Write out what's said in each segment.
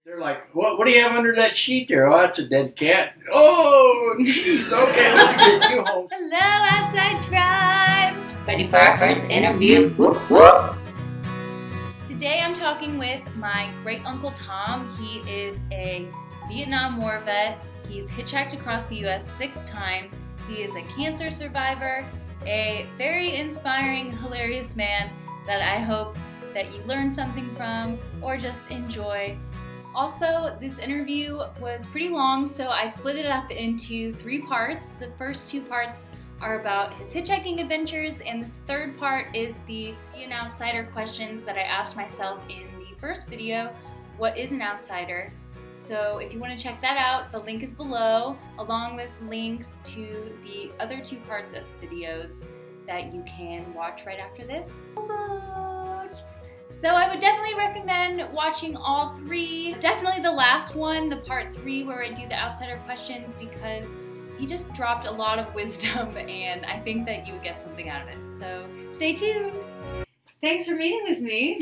They're like, what do you have under that sheet there? Oh, that's a dead cat. Oh, jeez. Okay, let me get you home. Hello, outside tribe. Ready for our first interview? Whoop, whoop. Today I'm talking with my great uncle Tom. He is a Vietnam War vet. He's hitchhiked across the U.S. 6 times. He is a cancer survivor, a very inspiring, hilarious man that I hope that you learn something from or just enjoy. Also, this interview was pretty long, so I split it up into 3 parts. The first 2 parts are about his hitchhiking adventures, and the third part is the Be an Outsider questions that I asked myself in the first video. What is an outsider? So if you want to check that out, the link is below, along with links to the other 2 parts of the videos that you can watch right after this. So I would definitely recommend watching all 3. Definitely the last one, the part 3 where I do the outsider questions, because he just dropped a lot of wisdom and I think that you would get something out of it. So stay tuned. Thanks for meeting with me.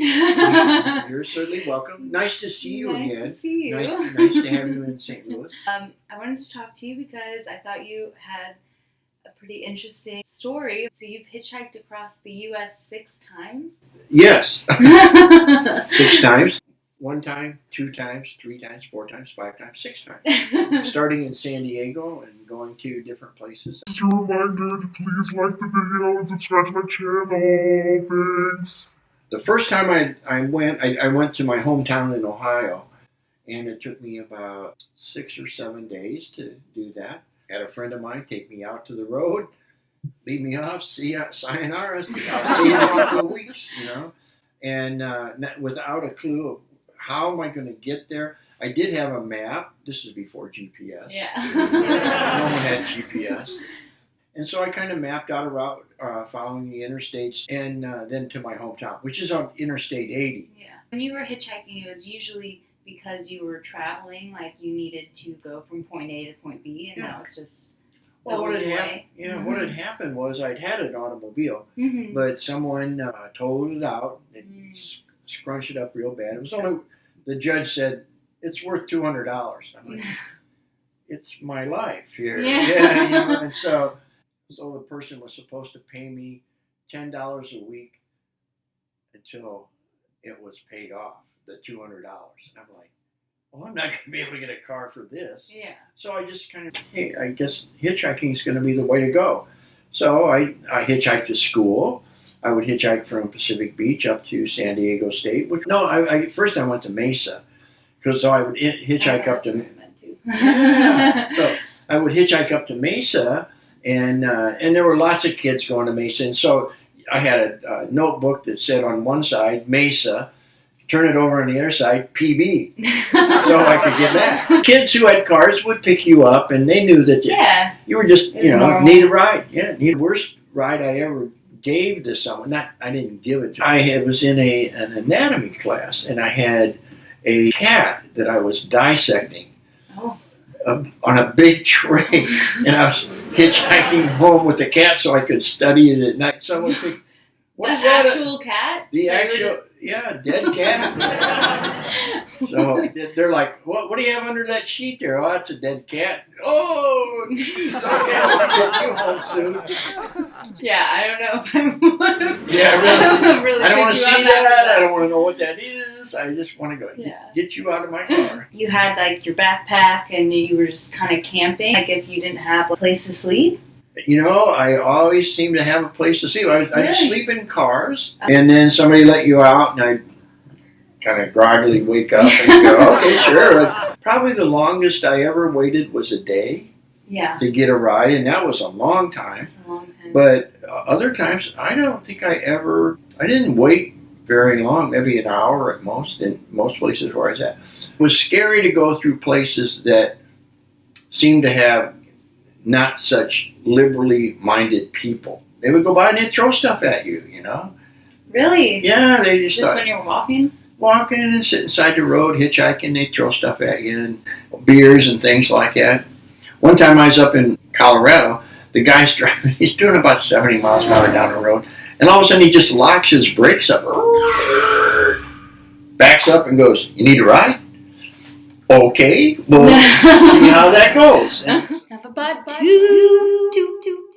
You're certainly welcome. Nice to see you again. Nice to see you. Nice to have you in St. Louis. I wanted to talk to you because I thought you had a pretty interesting story. So you've hitchhiked across the U.S. 6 times? Yes. 6 times. 1 time, 2 times, 3 times, 4 times, 5 times, 6 times. Starting in San Diego and going to different places. Just a reminder to please like the video and subscribe to my channel. Thanks. The first time I went to my hometown in Ohio, and it took me about 6 or 7 days to do that. Had a friend of mine take me out to the road, leave me off, see ya, sayonara, I'll see you in a couple of weeks, you know, and without a clue of how am I going to get there. I did have a map. This is before GPS. Yeah. No one had GPS. And so I kind of mapped out a route following the interstates and then to my hometown, which is on Interstate 80. Yeah. When you were hitchhiking, it was usually because you were traveling, like you needed to go from point A to point B, and that was just Well, the what only had way. what had happened was I'd had an automobile, Mm-hmm. but someone totaled it out, and scrunched it up real bad. It was only, the judge said, it's worth $200. I'm like, it's my life here. Yeah. You know, and so the person was supposed to pay me $10 a week until it was paid off, the $200. And I'm like, well, I'm not going to be able to get a car for this. Yeah. So I just kind of, hey, I guess hitchhiking is going to be the way to go. So I hitchhiked to school. I would hitchhike from Pacific Beach up to San Diego State. First I went to Mesa, because I would hitchhike up to. Yeah. So I would hitchhike up to Mesa, and there were lots of kids going to Mesa, and so I had a notebook that said on one side Mesa, turn it over on the other side PB, so I could get back. Kids who had cars would pick you up, and they knew that you were just normal. Need a ride. Yeah, need the worst ride I ever gave to someone. I didn't give it to. I was in an anatomy class, and I had a cat that I was dissecting on a big tray, and I was hitchhiking home with the cat so I could study it at night. Someone think, what is that? Actual cat? The actual, dead cat. So they're like, what do you have under that sheet there? Oh, that's a dead cat. Oh, jeez. Okay, I'll get you home soon. Yeah, I don't know if I want to. Yeah, really. I don't want to pick you see up that. I don't want to know what that is. I just want to go get you out of my car. You had like your backpack and you were just kind of camping, like if you didn't have a place to sleep? You know, I always seem to have a place to sleep. I'd sleep in cars, and then somebody let you out, and I'd kind of groggily wake up and go, okay, sure. Probably the longest I ever waited was a day to get a ride, and that was a long time. That's a long time. But other times, I don't think I didn't wait very long, maybe an hour at most, in most places where I was at. It was scary to go through places that seemed to have not such liberally minded people. They would go by and they'd throw stuff at you, you know? Really? Yeah, they just when you were walking? Walking and sitting side the road, hitchhiking, they'd throw stuff at you, and beers and things like that. One time I was up in Colorado, the guy's driving, he's doing about 70 miles an hour down the road, and all of a sudden he just locks his brakes up, backs up and goes, you need a ride? Okay, we'll see how that goes. Bye-bye. Toot, toot, toot.